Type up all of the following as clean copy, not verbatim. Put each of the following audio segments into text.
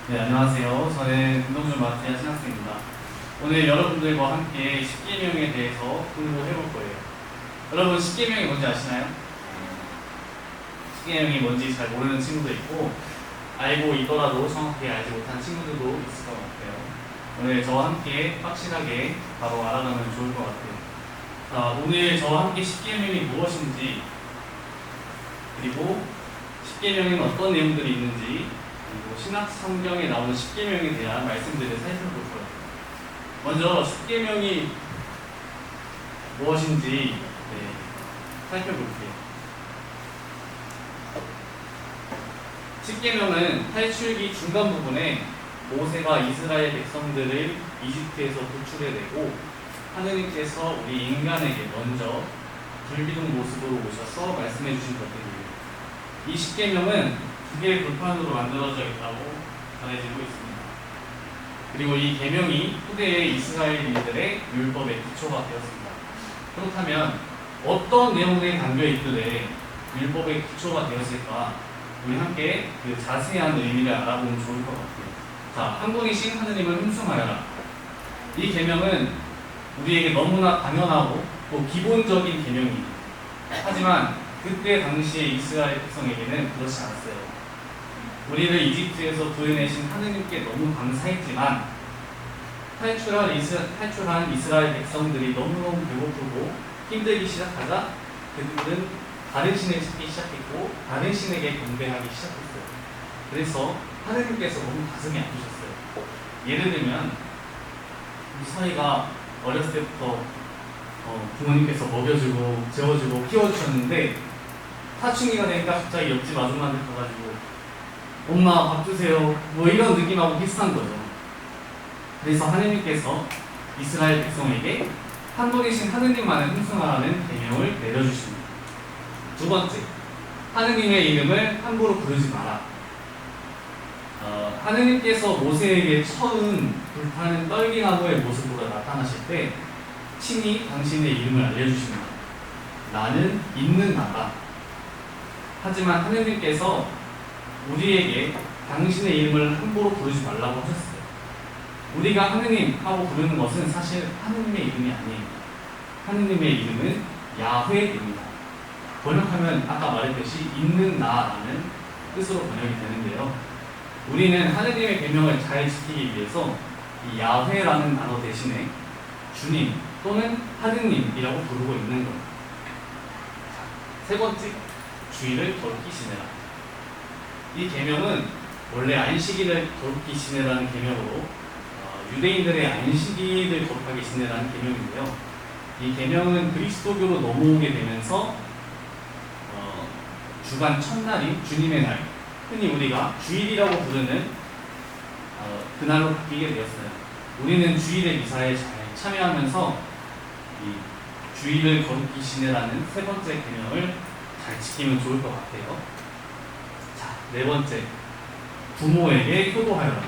네, 안녕하세요. 저는 운동준 마티아 신학생입니다. 오늘 여러분들과 함께 십계명에 대해서 공부해 볼 거예요. 여러분, 십계명이 뭔지 아시나요? 십계명이 뭔지 잘 모르는 친구도 있고, 알고 있더라도 정확하게 알지 못하는 친구들도 있을 것 같아요. 오늘 저와 함께 확실하게 바로 알아가면 좋을 것 같아요. 자, 오늘 저와 함께 십계명이 무엇인지, 그리고 십계명에는 어떤 내용들이 있는지, 그리고 신약 성경에 나오는 십계명에 대한 말씀들을 살펴볼 거예요. 먼저 십계명이 무엇인지 살펴볼게요. 십계명은 탈출기 중간 부분에 모세가 이스라엘 백성들을 이집트에서 구출해내고 하느님께서 우리 인간에게 먼저 불기둥 모습으로 오셔서 말씀해 주신 것들이에요. 이 십계명은 두 개의 불판으로 만들어져 있다고 전해지고 있습니다. 그리고 이 계명이 후대의 이스라엘인들의 율법의 기초가 되었습니다. 그렇다면 어떤 내용들이 담겨 있길래 율법의 기초가 되었을까? 우리 함께 그 자세한 의미를 알아보면 좋을 것 같아요. 자, 한 분이신 하느님을 흠숭하여라. 이 계명은 우리에게 너무나 당연하고 또 기본적인 계명입니다. 하지만 그때 당시에 이스라엘 백성에게는 그렇지 않았어요. 우리를 이집트에서 구해내신 하느님께 너무 감사했지만 탈출한 이스라엘 백성들이 너무너무 배고프고 힘들기 시작하자 그들은 다른 신을 찾기 시작했고 다른 신에게 경배하기 시작했어요. 그래서 하느님께서 너무 가슴이 아프셨어요. 예를 들면 우리 사이가 어렸을 때부터 부모님께서 먹여주고 재워주고 키워주셨는데 사춘기가 되니까 갑자기 옆집 아줌마한테 가가지고 엄마 밥 주세요 뭐 이런 느낌하고 비슷한 거죠. 그래서 하느님께서 이스라엘 백성에게 한 분이신 하느님만을 흠숭하라는 계명을 내려주십니다. 두 번째, 하느님의 이름을 함부로 부르지 마라. 하느님께서 모세에게 처음 불타는 떨기나무의 모습으로 나타나실 때 친히 당신의 이름을 알려주십니다. 나는 있는 나다. 하지만 하느님께서 우리에게 당신의 이름을 함부로 부르지 말라고 하셨어요. 우리가 하느님 하고 부르는 것은 사실 하느님의 이름이 아니에요. 하느님의 이름은 야훼입니다. 번역하면 아까 말했듯이 있는 나라는 뜻으로 번역이 되는데요. 우리는 하느님의 계명을 잘 지키기 위해서 이 야훼라는 단어 대신에 주님 또는 하느님이라고 부르고 있는 거예요. 세 번째, 주일을 거룩히 지내라. 이 계명은 원래 안식일을 거룩히 지내라는 계명으로 유대인들의 안식일을 거룩하게 지내라는 계명인데요. 이 계명은 그리스도교로 넘어오게 되면서 주간 첫날인 주님의 날, 흔히 우리가 주일이라고 부르는 그날로 바뀌게 되었어요. 우리는 주일의 미사에 잘 참여하면서 이 주일을 거룩히 지내라는 세 번째 계명을 잘 지키면 좋을 것 같아요. 자, 네 번째, 부모에게 효도하여라.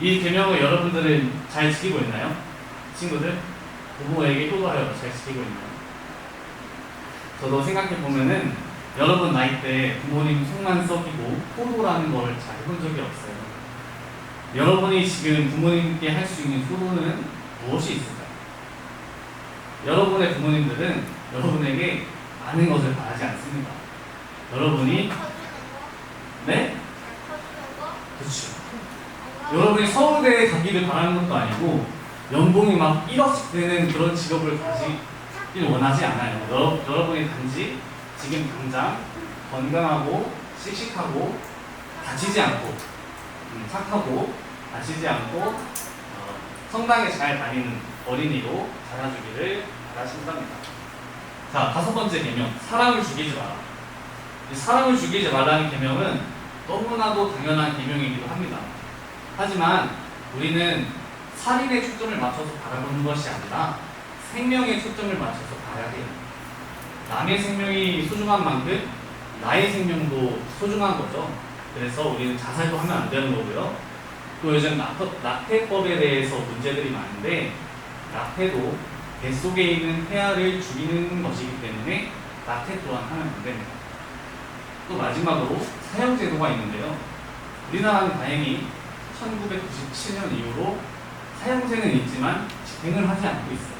이 계명을 여러분들은 잘 지키고 있나요? 친구들, 부모에게 효도하여라 잘 지키고 있나요? 저도 생각해 보면은 여러분 나이 때 부모님 속만 썩이고 효도라는 걸 잘 해본 적이 없어요. 여러분이 지금 부모님께 할 수 있는 효도는 무엇이 있을까요? 여러분의 부모님들은 여러분에게 많은 것을 바라지 않습니다. 여러분이 네? 그렇죠. 여러분이 서울대에 가기를 바라는 것도 아니고 연봉이 막 1억씩 되는 그런 직업을 가지길 원하지 않아요. 여러분이 단지 지금 당장 건강하고 씩씩하고 다치지 않고 착하고 다치지 않고 성당에 잘 다니는 어린이로 자라주기를 바라신답니다. 자, 다섯 번째 계명, 사랑을 죽이지 마라. 이 사랑을 죽이지 말라는 계명은 너무나도 당연한 계명이기도 합니다. 하지만 우리는 살인에 초점을 맞춰서 바라보는 것이 아니라 생명에 초점을 맞춰서 봐야 해요. 남의 생명이 소중한 만큼 나의 생명도 소중한 거죠. 그래서 우리는 자살도 하면 안 되는 거고요. 또 요즘 낙태법에 대해서 문제들이 많은데 낙태도 뱃속에 있는 태아를 죽이는 것이기 때문에 낙태 또한 하면 안 됩니다. 또 마지막으로 사형제도가 있는데요. 우리나라는 다행히 1997년 이후로 사형제는 있지만 집행을 하지 않고 있어요.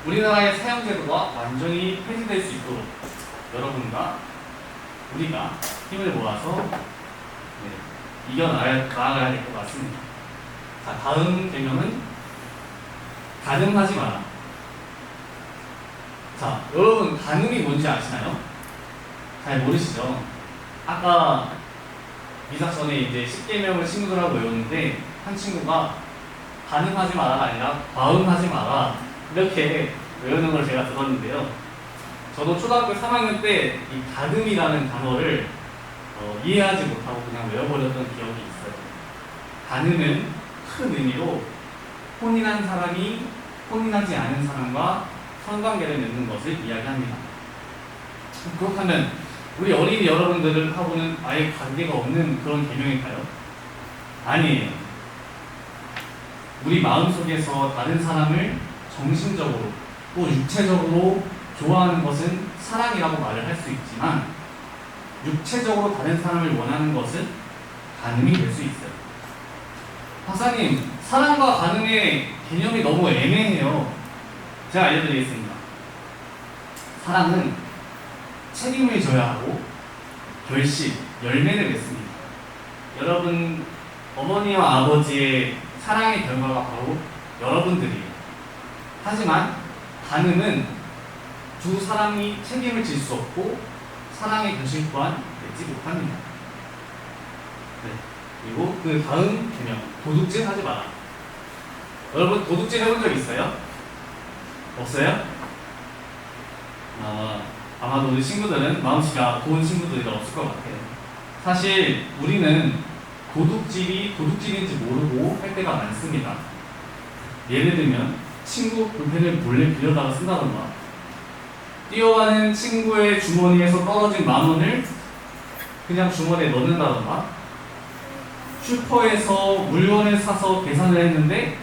우리나라의 사형제도가 완전히 폐지될 수 있도록 여러분과 우리가 힘을 모아서 이겨나가야 될 것 같습니다. 자, 다음 개념은 간음하지 마라. 자, 여러분 간음이 뭔지 아시나요? 잘 모르시죠? 아까 이삭 전에 이제 10계명을 친구들하고 외웠는데 한 친구가 간음하지 마라가 아니라 과음하지 마라 이렇게 외우는 걸 제가 들었는데요. 저도 초등학교 3학년 때 이 간음이라는 단어를 이해하지 못하고 그냥 외워버렸던 기억이 있어요. 간음은 큰 의미로 혼인한 사람이 혼인하지 않은 사람과 성관계를 맺는 것을 이야기합니다. 그렇다면 우리 어린이 여러분들하고는 아예 관계가 없는 그런 개명일까요? 아니에요. 우리 마음속에서 다른 사람을 정신적으로 또 육체적으로 좋아하는 것은 사랑이라고 말을 할 수 있지만 육체적으로 다른 사람을 원하는 것은 간음이 될 수 있어요. 박사님, 사랑과 간음의 개념이 너무 애매해요. 제가 알려드리겠습니다. 사랑은 책임을 져야 하고 결실, 열매를 맺습니다. 여러분, 어머니와 아버지의 사랑의 결과가 바로 여러분들이에요. 하지만 간음은 두 사람이 책임을 질 수 없고 사랑의 결실 또한 맺지 못합니다. 네. 그리고 그 다음 개념, 도둑질 하지 마라. 여러분 도둑질 해본 적 있어요? 없어요? 아마도 우리 친구들은 마음씨가 고운 친구들이 없을 것 같아요. 사실 우리는 도둑질이 도둑질인지 모르고 할 때가 많습니다. 예를 들면 친구 볼펜을 몰래 빌려다가 쓴다던가, 뛰어가는 친구의 주머니에서 떨어진 10,000원을 그냥 주머니에 넣는다던가, 슈퍼에서 물건을 사서 계산을 했는데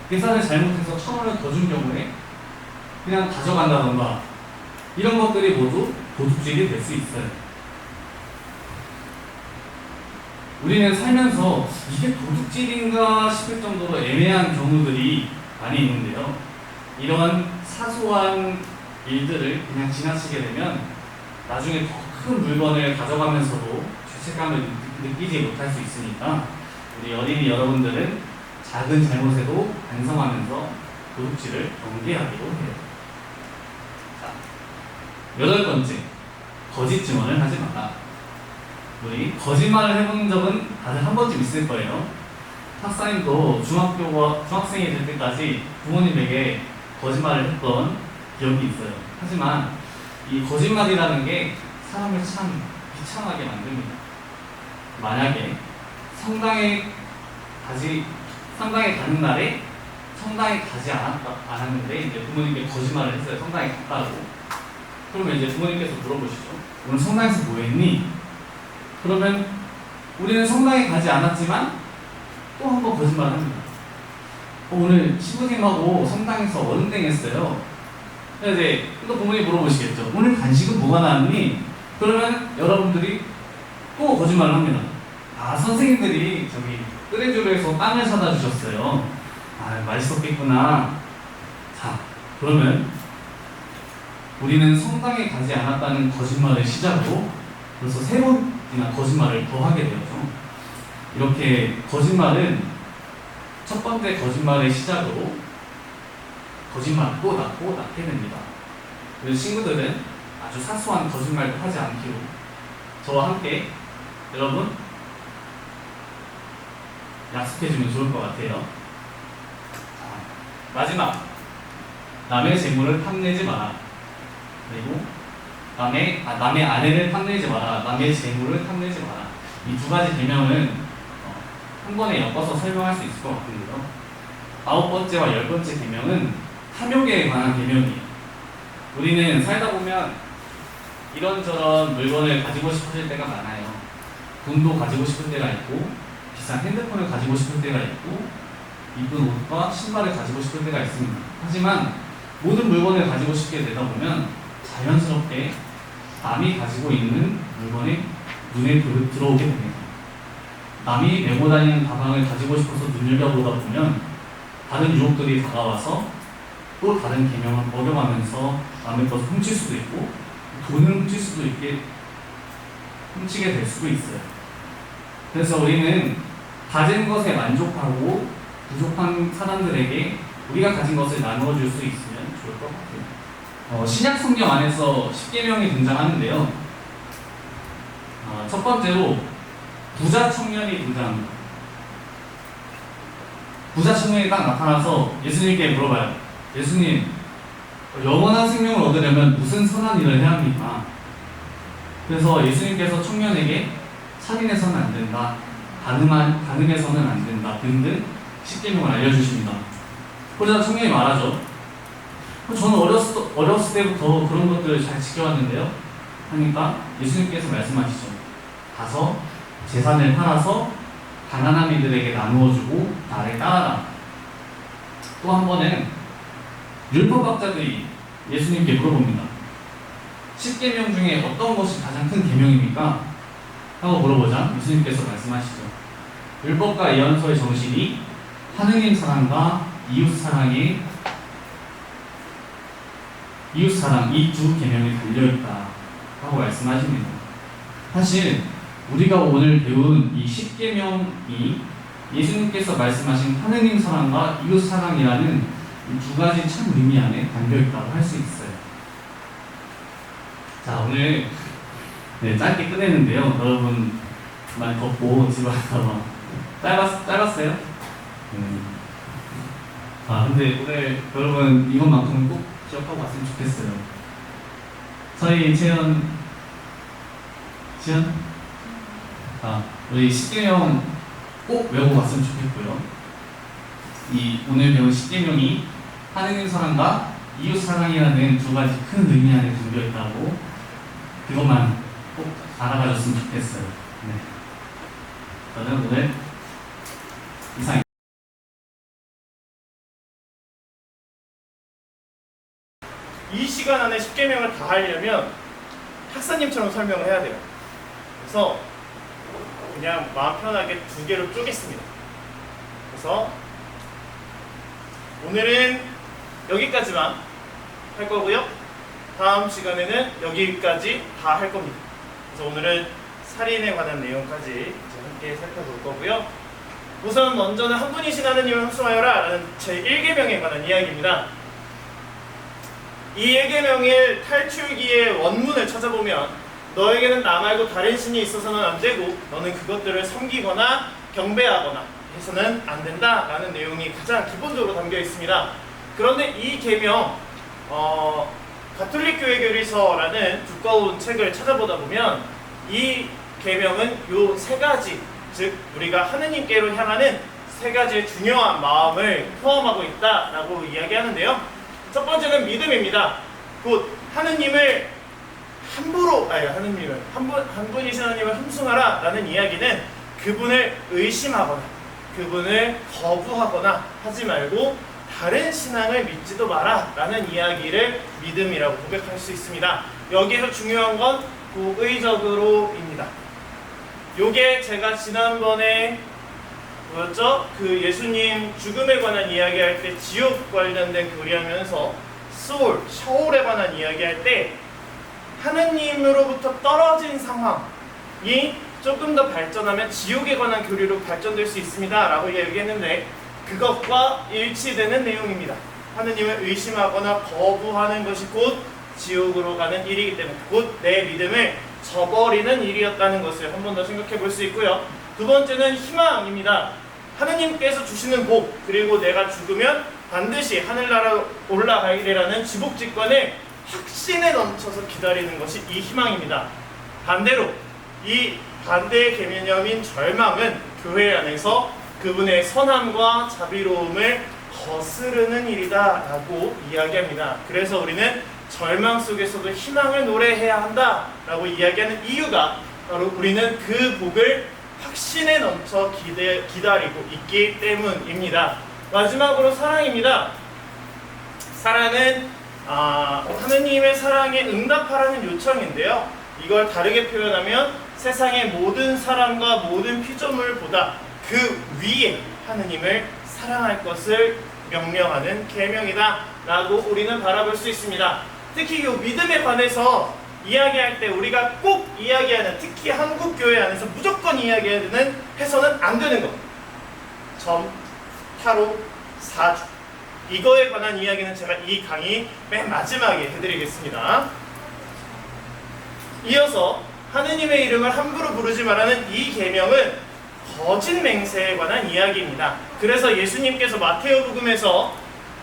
계산을 잘못해서 1,000원을 더 준 경우에 그냥 가져간다던가, 이런 것들이 모두 도둑질이 될 수 있어요. 우리는 살면서 이게 도둑질인가 싶을 정도로 애매한 경우들이 많이 있는데요. 이런 사소한 일들을 그냥 지나치게 되면 나중에 더 큰 물건을 가져가면서도 죄책감을 느끼지 못할 수 있으니까 우리 어린이 여러분들은 작은 잘못에도 반성하면서 도둑질을 경계하기로 해요. 자, 8번째, 거짓 증언을 하지 마라. 우리 거짓말을 해본 적은 다들 한 번쯤 있을 거예요. 학사님도 중학생이 될 때까지 부모님에게 거짓말을 했던 기억이 있어요. 하지만 이 거짓말이라는 게 사람을 참 비참하게 만듭니다. 만약에 성당에 가는 날에 성당에 가지 않았는데 이제 부모님께 거짓말을 했어요. 성당에 갔다고. 그러면 이제 부모님께서 물어보시죠. 오늘 성당에서 뭐 했니? 그러면 우리는 성당에 가지 않았지만 또 한 번 거짓말을 합니다. 오늘 시부님하고 성당에서 언땡 했어요. 그래서 이제 또 부모님이 물어보시겠죠. 오늘 간식은 뭐가 나왔니? 그러면 여러분들이 또 거짓말을 합니다. 아, 선생님들이 저기 끄레주로에서 빵을 사다 주셨어요. 아, 맛있었겠구나. 자, 그러면 우리는 성당에 가지 않았다는 거짓말을 시작으로 벌써 3번이나 거짓말을 더 하게 되었죠. 이렇게 거짓말은 첫 번째 거짓말의 시작으로 거짓말 또 낳게 됩니다. 그래서 친구들은 아주 사소한 거짓말도 하지 않기로 저와 함께 여러분 약속해주면 좋을 것 같아요. 자, 마지막, 남의 재물을 탐내지 마라. 그리고 남의 아내를 탐내지 마라. 남의 재물을 탐내지 마라. 이 두 가지 계명은 한 번에 엮어서 설명할 수 있을 것 같은데요. 9번째와 10번째 계명은 탐욕에 관한 계명이에요. 우리는 살다 보면 이런저런 물건을 가지고 싶어질 때가 많아요. 돈도 가지고 싶을 때가 있고, 비싼 핸드폰을 가지고 싶을 때가 있고, 이쁜 옷과 신발을 가지고 싶을 때가 있습니다. 하지만 모든 물건을 가지고 싶게 되다 보면 자연스럽게 남이 가지고 있는 물건에 눈에 들어오게 됩니다. 남이 메고 다니는 가방을 가지고 싶어서 눈여겨보다 보면 다른 유혹들이 다가와서 또 다른 계명을 어겨가면서 남의 것을 훔칠 수도 있고 돈을 훔칠 수도 있게 훔치게 될 수도 있어요. 그래서 우리는 가진 것에 만족하고 부족한 사람들에게 우리가 가진 것을 나누어줄 수 있으면 좋을 것 같아요. 신약 성경 안에서 10계명이 등장하는데요. 첫 번째로 부자 청년이 등장합니다. 부자 청년이 딱 나타나서 예수님께 물어봐요. 예수님, 영원한 생명을 얻으려면 무슨 선한 일을 해야 합니까? 그래서 예수님께서 청년에게 살인해서는 안 된다, 간음해서는 안 된다 등등 10계명을 알려주십니다. 그러자 청년이 말하죠. 저는 어렸을 때부터 그런 것들을 잘 지켜왔는데요. 하니까 예수님께서 말씀하시죠. 가서 재산을 팔아서 가난한 이들에게 나누어주고 나를 따라라. 또 한 번은 율법학자들이 예수님께 물어봅니다. 10계명 중에 어떤 것이 가장 큰 계명입니까? 하고 물어보자 예수님께서 말씀하시죠. 율법과 예언서의 정신이 하느님 사랑과 이웃 사랑 이 두 계명에 달려있다 하고 말씀하십니다. 사실 우리가 오늘 배운 이 10계명이 예수님께서 말씀하신 하느님 사랑과 이웃 사랑이라는 이 두 가지 참 의미 안에 담겨있다고 할 수 있어요. 자, 오늘 짧게 끝내는데요. 여러분 많이 덥고 집에 가서 짧았어요? 근데 오늘 여러분 이것만큼은 꼭 기억하고 왔으면 좋겠어요. 저희 채연 우리 10계명 꼭 외우고 갔으면 좋겠고요. 이 오늘 배운 10계명이 하느님 사랑과 이웃 사랑이라는 두 가지 큰 의미 안에 담겨 있다고 그것만 꼭 알아가셨으면 좋겠어요. 네. 저는 오늘 이상. 이 시간 안에 10계명을 다 하려면 학사님처럼 설명을 해야 돼요. 그래서 그냥 마음 편하게 두 개로 쪼갰습니다. 그래서 오늘은 여기까지만 할 거고요. 다음 시간에는 여기까지 다 할 겁니다. 그래서 오늘은 살인에 관한 내용까지 이제 함께 살펴볼 거고요. 우선 먼저는 한 분이신 하느님을 흠숭하여라 라는 제 1계명에 관한 이야기입니다. 이 1계명의 탈출기의 원문을 찾아보면 너에게는 나 말고 다른 신이 있어서는 안 되고 너는 그것들을 섬기거나 경배하거나 해서는 안 된다 라는 내용이 가장 기본적으로 담겨 있습니다. 그런데 이 계명 가톨릭 교회 교리서라는 두꺼운 책을 찾아보다 보면 이 계명은 요 세 가지, 즉 우리가 하느님께로 향하는 세 가지의 중요한 마음을 포함하고 있다라고 이야기하는데요. 첫 번째는 믿음입니다. 곧 하느님을 한 분이신 하느님을 흠숭하라 라는 이야기는 그분을 의심하거나 그분을 거부하거나 하지 말고 다른 신앙을 믿지도 마라 라는 이야기를 믿음이라고 고백할 수 있습니다. 여기에서 중요한 건 고의적으로입니다. 요게 제가 지난번에 뭐였죠? 그 예수님 죽음에 관한 이야기할 때 지옥 관련된 교리하면서 셔올에 관한 이야기할 때 하느님으로부터 떨어진 상황이 조금 더 발전하면 지옥에 관한 교리로 발전될 수 있습니다 라고 얘기했는데 그것과 일치되는 내용입니다. 하느님을 의심하거나 거부하는 것이 곧 지옥으로 가는 일이기 때문에 곧 내 믿음을 저버리는 일이었다는 것을 한 번 더 생각해 볼 수 있고요. 두 번째는 희망입니다. 하느님께서 주시는 복 그리고 내가 죽으면 반드시 하늘나라로 올라가리라는 지복직관의 확신에 넘쳐서 기다리는 것이 이 희망입니다. 반대로 이 반대의 개념인 절망은 교회 안에서 그분의 선함과 자비로움을 거스르는 일이다 라고 이야기합니다. 그래서 우리는 절망 속에서도 희망을 노래해야 한다 라고 이야기하는 이유가 바로 우리는 그 복을 확신에 넘쳐 기다리고 있기 때문입니다. 마지막으로 사랑입니다. 사랑은 하느님의 사랑에 응답하라는 요청인데요. 이걸 다르게 표현하면 세상의 모든 사람과 모든 피조물보다 그 위에 하느님을 사랑할 것을 명령하는 계명이다 라고 우리는 바라볼 수 있습니다. 특히 이 믿음에 관해서 이야기할 때 우리가 꼭 이야기하는, 특히 한국교회 안에서 무조건 이야기하는, 해서는 안 되는 것, 점, 타로, 사주, 이거에 관한 이야기는 제가 이 강의 맨 마지막에 해드리겠습니다. 이어서 하느님의 이름을 함부로 부르지 말라는 이 계명은 거짓 맹세에 관한 이야기입니다. 그래서 예수님께서 마테오복음에서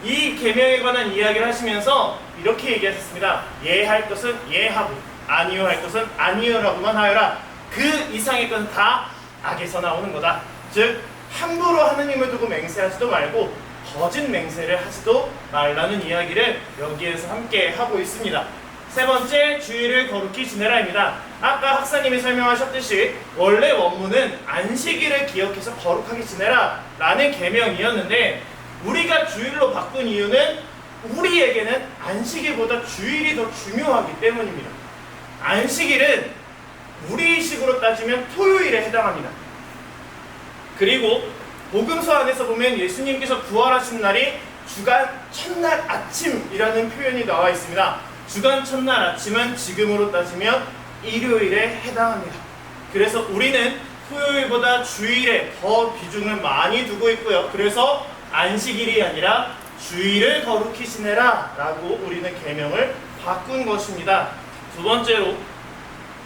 이 계명에 관한 이야기를 하시면서 이렇게 얘기하셨습니다. 예할 것은 예하고 아니요 할 것은 아니요라고만 하여라. 그 이상의 것은 다 악에서 나오는 거다. 즉 함부로 하느님을 두고 맹세하지도 말고 거짓 맹세를 하지도 말라는 이야기를 여기에서 함께 하고 있습니다. 세 번째, 주일을 거룩히 지내라입니다. 아까 학사님이 설명하셨듯이 원래 원문은 안식일을 기억해서 거룩하게 지내라 라는 계명이었는데, 우리가 주일로 바꾼 이유는 우리에게는 안식일보다 주일이 더 중요하기 때문입니다. 안식일은 우리식으로 따지면 토요일에 해당합니다. 그리고 복음서 안에서 보면 예수님께서 부활하신 날이 주간 첫날 아침이라는 표현이 나와 있습니다. 주간 첫날 아침은 지금으로 따지면 일요일에 해당합니다. 그래서 우리는 토요일보다 주일에 더 비중을 많이 두고 있고요. 그래서 안식일이 아니라 주일을 거룩히 지내라 라고 우리는 계명을 바꾼 것입니다. 두 번째로,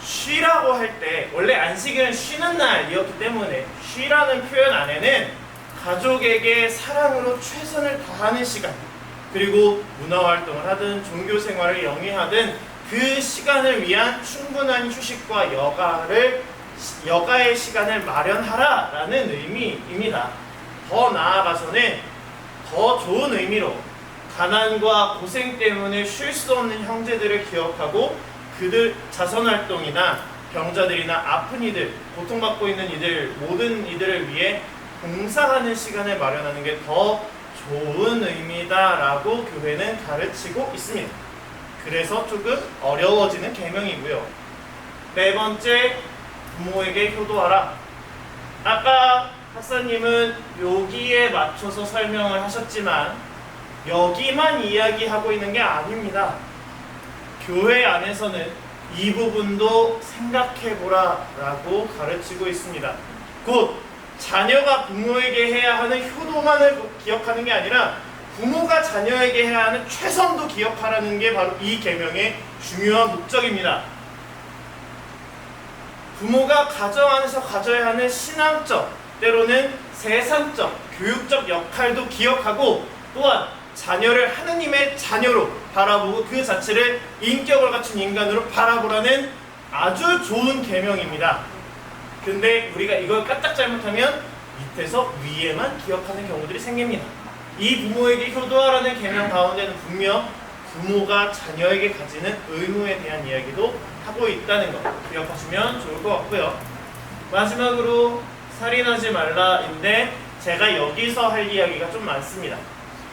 쉬라고 할 때 원래 안식일은 쉬는 날이었기 때문에 쉬라는 표현 안에는 가족에게 사랑으로 최선을 다하는 시간, 그리고 문화활동을 하든 종교생활을 영위하든 그 시간을 위한 충분한 휴식과 여가의 시간을 마련하라 라는 의미입니다. 더 나아가서는 더 좋은 의미로 가난과 고생 때문에 쉴 수 없는 형제들을 기억하고 그들 자선활동이나 병자들이나 아픈 이들, 고통받고 있는 이들, 모든 이들을 위해 봉사하는 시간을 마련하는 게 더 좋은 의미다라고 교회는 가르치고 있습니다. 그래서 조금 어려워지는 계명이고요. 네 번째, 부모에게 효도하라. 아까 학사님은 여기에 맞춰서 설명을 하셨지만 여기만 이야기하고 있는 게 아닙니다. 교회 안에서는 이 부분도 생각해보라 라고 가르치고 있습니다. 곧 자녀가 부모에게 해야 하는 효도만을 기억하는 게 아니라 부모가 자녀에게 해야 하는 최선도 기억하라는 게 바로 이 계명의 중요한 목적입니다. 부모가 가정 안에서 가져야 하는 신앙적, 때로는 세상적, 교육적 역할도 기억하고, 또한 자녀를 하느님의 자녀로 바라보고 그 자체를 인격을 갖춘 인간으로 바라보라는 아주 좋은 계명입니다. 근데 우리가 이걸 까딱 잘못하면 밑에서 위에만 기억하는 경우들이 생깁니다. 이 부모에게 효도하라는 계명 가운데는 분명 부모가 자녀에게 가지는 의무에 대한 이야기도 하고 있다는 것 기억하시면 좋을 것 같고요. 마지막으로 살인하지 말라인데 제가 여기서 할 이야기가 좀 많습니다.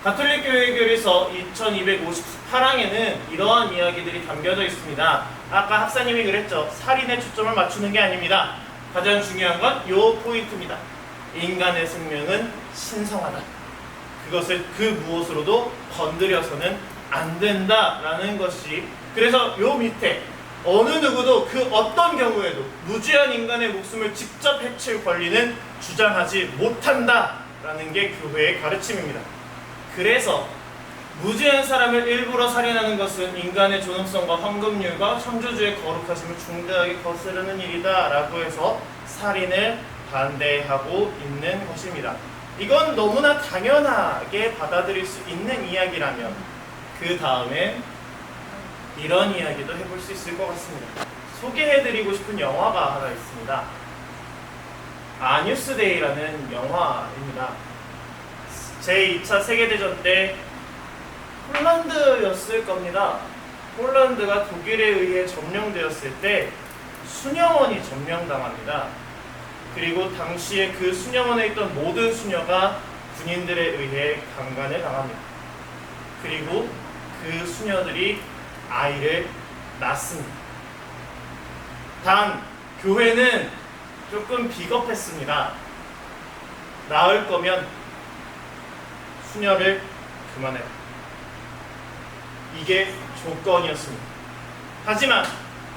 가톨릭 교회결에서 2258항에는 이러한 이야기들이 담겨져 있습니다. 아까 학사님이 그랬죠. 살인에 초점을 맞추는 게 아닙니다. 가장 중요한 건 요 포인트입니다. 인간의 생명은 신성하다. 그것을 그 무엇으로도 건드려서는 안 된다라는 것이, 그래서 요 밑에 어느 누구도 그 어떤 경우에도 무죄한 인간의 목숨을 직접 해칠 권리는 주장하지 못한다라는 게 교회의 가르침입니다. 그래서 무죄한 사람을 일부러 살인하는 것은 인간의 존엄성과 황금률과 창조주의 거룩하심을 중대하게 거스르는 일이다 라고 해서 살인을 반대하고 있는 것입니다. 이건 너무나 당연하게 받아들일 수 있는 이야기라면 그 다음에 이런 이야기도 해볼 수 있을 것 같습니다. 소개해드리고 싶은 영화가 하나 있습니다. 아뉴스데이라는 영화입니다. 제2차 세계대전 때 폴란드였을 겁니다. 폴란드가 독일에 의해 점령되었을 때 수녀원이 점령당합니다. 그리고 당시에 그 수녀원에 있던 모든 수녀가 군인들에 의해 강간을 당합니다. 그리고 그 수녀들이 아이를 낳습니다. 단 교회는 조금 비겁했습니다. 낳을 거면 수녀를 그만해라. 이게 조건이었습니다. 하지만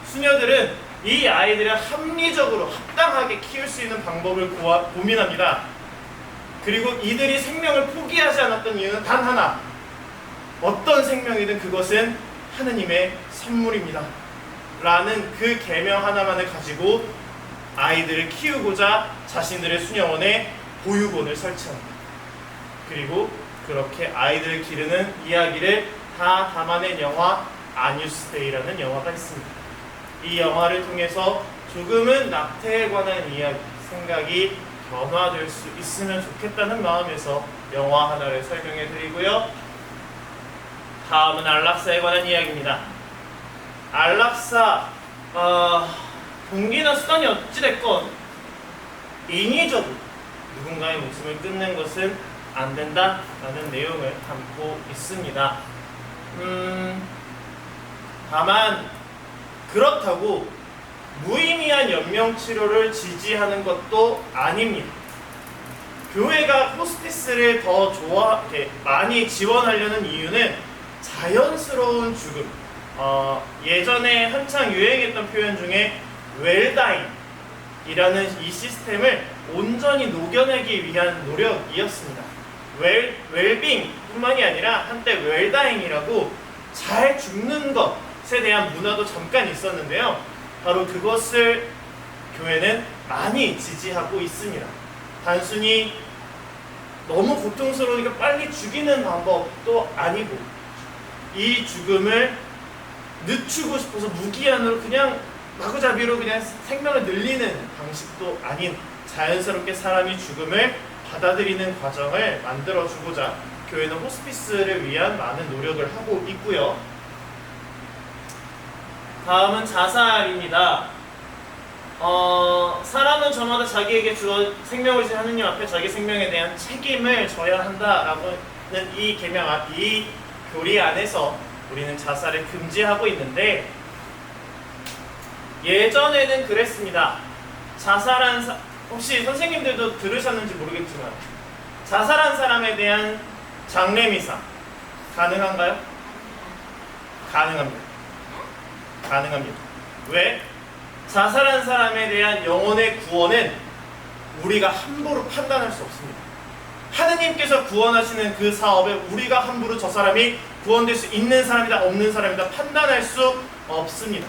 수녀들은 이 아이들을 합리적으로 합당하게 키울 수 있는 방법을 고민합니다. 그리고 이들이 생명을 포기하지 않았던 이유는 단 하나. 어떤 생명이든 그것은 하느님의 선물입니다. 라는 그 계명 하나만을 가지고 아이들을 키우고자 자신들의 수녀원에 보육원을 설치합니다. 그리고 그렇게 아이들을 기르는 이야기를 다 담아낸 영화 아뉴스데이라는 영화가 있습니다. 이 영화를 통해서 조금은 낙태에 관한 이야기, 생각이 변화될 수 있으면 좋겠다는 마음에서 영화 하나를 설명해 드리고요. 다음은 안락사에 관한 이야기입니다. 안락사, 동기나 수단이 어찌됐건 인위적으로 누군가의 목숨을 끊는 것은 안 된다라는 내용을 담고 있습니다. 다만 그렇다고 무의미한 연명치료를 지지하는 것도 아닙니다. 교회가 호스피스를 더 많이 지원하려는 이유는 자연스러운 죽음, 예전에 한창 유행했던 표현 중에 웰다잉이라는 이 시스템을 온전히 녹여내기 위한 노력이었습니다. 웰빙 뿐만이 아니라 한때 웰다잉이라고 잘 죽는 것에 대한 문화도 잠깐 있었는데요. 바로 그것을 교회는 많이 지지하고 있습니다. 단순히 너무 고통스러우니까 빨리 죽이는 방법도 아니고 이 죽음을 늦추고 싶어서 무기한으로 그냥 마구잡이로 그냥 생명을 늘리는 방식도 아닌 자연스럽게 사람이 죽음을 받아들이는 과정을 만들어주고자 교회는 호스피스를 위한 많은 노력을 하고 있고요. 다음은 자살입니다. 사람은 저마다 자기에게 주어 생명을 주신 하느님 앞에 자기 생명에 대한 책임을 져야 한다라고는 이 계명, 이 교리 안에서 우리는 자살을 금지하고 있는데, 예전에는 그랬습니다. 혹시 선생님들도 들으셨는지 모르겠지만 자살한 사람에 대한 장례미사 가능한가요? 가능합니다. 왜? 자살한 사람에 대한 영혼의 구원은 우리가 함부로 판단할 수 없습니다. 하느님께서 구원하시는 그 사업에 우리가 함부로 저 사람이 구원될 수 있는 사람이다 없는 사람이다 판단할 수 없습니다.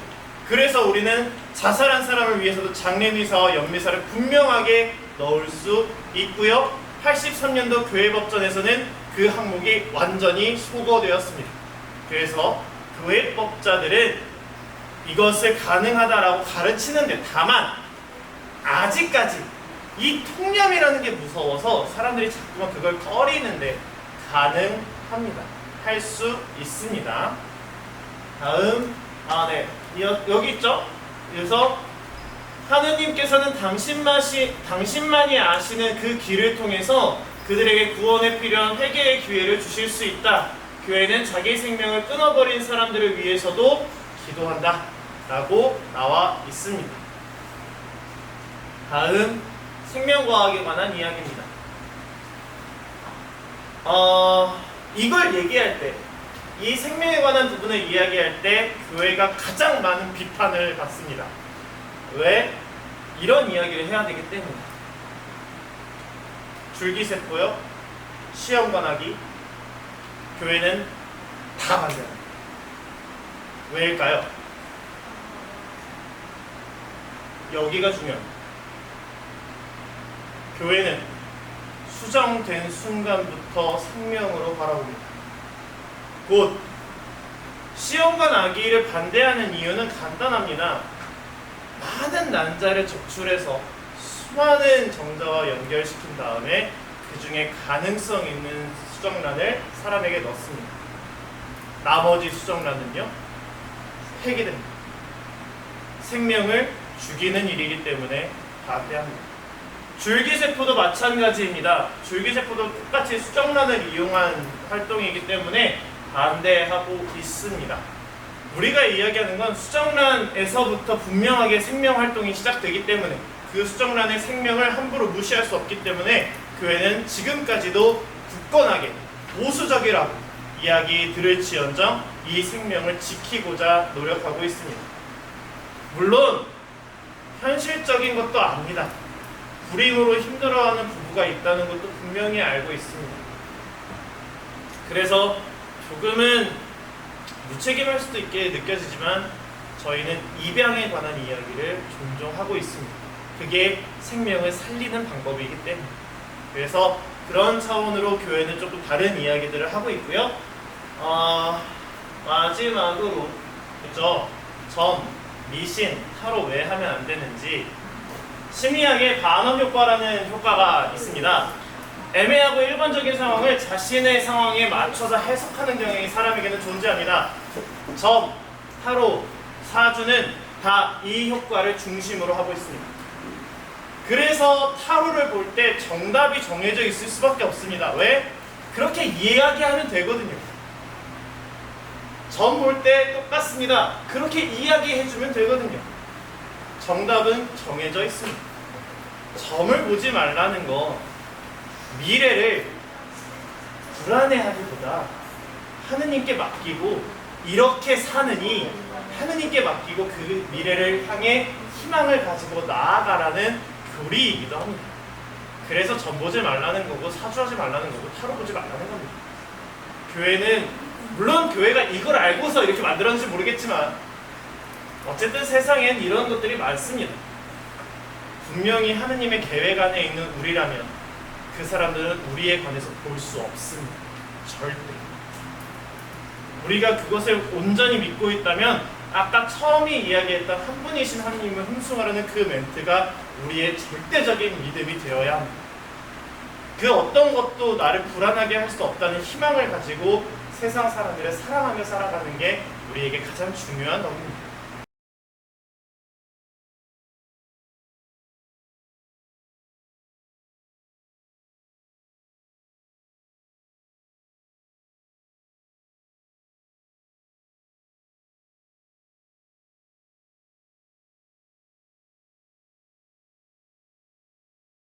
그래서 우리는 자살한 사람을 위해서도 장례미사와 연미사를 분명하게 넣을 수 있고요. 83년도 교회법전에서는 그 항목이 완전히 소거되었습니다. 그래서 교회법자들은 이것을 가능하다라고 가르치는데, 다만 아직까지 이 통념이라는 게 무서워서 사람들이 자꾸만 그걸 꺼리는데 가능합니다. 할 수 있습니다. 다음, 여기 있죠? 그래서 하느님께서는 당신만이 아시는 그 길을 통해서 그들에게 구원에 필요한 회개의 기회를 주실 수 있다. 교회는 자기 생명을 끊어버린 사람들을 위해서도 기도한다 라고 나와 있습니다. 다음, 생명과학에 관한 이야기입니다. 이걸 얘기할 때, 이 생명에 관한 부분을 이야기할 때 교회가 가장 많은 비판을 받습니다. 왜? 이런 이야기를 해야 되기 때문에. 줄기세포요, 시험관하기, 교회는 다 반대합니다. 왜일까요? 여기가 중요합니다. 교회는 수정된 순간부터 생명으로 바라봅니다. 곧 시험관 아기를 반대하는 이유는 간단합니다. 많은 난자를 적출해서 수많은 정자와 연결시킨 다음에 그 중에 가능성 있는 수정란을 사람에게 넣습니다. 나머지 수정란은요, 폐기됩니다. 생명을 죽이는 일이기 때문에 반대합니다. 줄기세포도 마찬가지입니다. 줄기세포도 똑같이 수정란을 이용한 활동이기 때문에 반대하고 있습니다. 우리가 이야기하는 건 수정란에서부터 분명하게 생명 활동이 시작되기 때문에 그 수정란의 생명을 함부로 무시할 수 없기 때문에 교회는 지금까지도 굳건하게 보수적이라고 이야기 들을지언정 이 생명을 지키고자 노력하고 있습니다. 물론 현실적인 것도 압니다. 불임으로 힘들어하는 부부가 있다는 것도 분명히 알고 있습니다. 그래서 조금은 무책임할 수도 있게 느껴지지만 저희는 입양에 관한 이야기를 종종 하고 있습니다. 그게 생명을 살리는 방법이기 때문에. 그래서 그런 차원으로 교회는 조금 다른 이야기들을 하고 있고요. 마지막으로 그죠? 점, 미신, 타로 왜 하면 안 되는지 심리학의 반업 효과라는 효과가 있습니다. 애매하고 일반적인 상황을 자신의 상황에 맞춰서 해석하는 경향이 사람에게는 존재합니다. 점, 타로, 사주는 다 이 효과를 중심으로 하고 있습니다. 그래서 타로를 볼 때 정답이 정해져 있을 수밖에 없습니다. 왜? 그렇게 이야기하면 되거든요. 점 볼 때 똑같습니다. 그렇게 이야기해주면 되거든요. 정답은 정해져 있습니다. 점을 보지 말라는 거 미래를 불안해하기보다 하느님께 맡기고 이렇게 사느니 하느님께 맡기고 그 미래를 향해 희망을 가지고 나아가라는 교리이기도 합니다. 그래서 점 보지 말라는 거고 사주하지 말라는 거고 타로 보지 말라는 겁니다. 교회는 물론 교회가 이걸 알고서 이렇게 만들었는지 모르겠지만 어쨌든 세상엔 이런 것들이 많습니다. 분명히 하느님의 계획 안에 있는 우리라면 그 사람들은 우리에 관해서 볼 수 없습니다. 절대. 우리가 그것을 온전히 믿고 있다면 아까 처음에 이야기했던 한 분이신 하느님을 흠숭하라는 그 멘트가 우리의 절대적인 믿음이 되어야 합니다. 그 어떤 것도 나를 불안하게 할 수 없다는 희망을 가지고 세상 사람들을 사랑하며 살아가는 게 우리에게 가장 중요한 겁니다.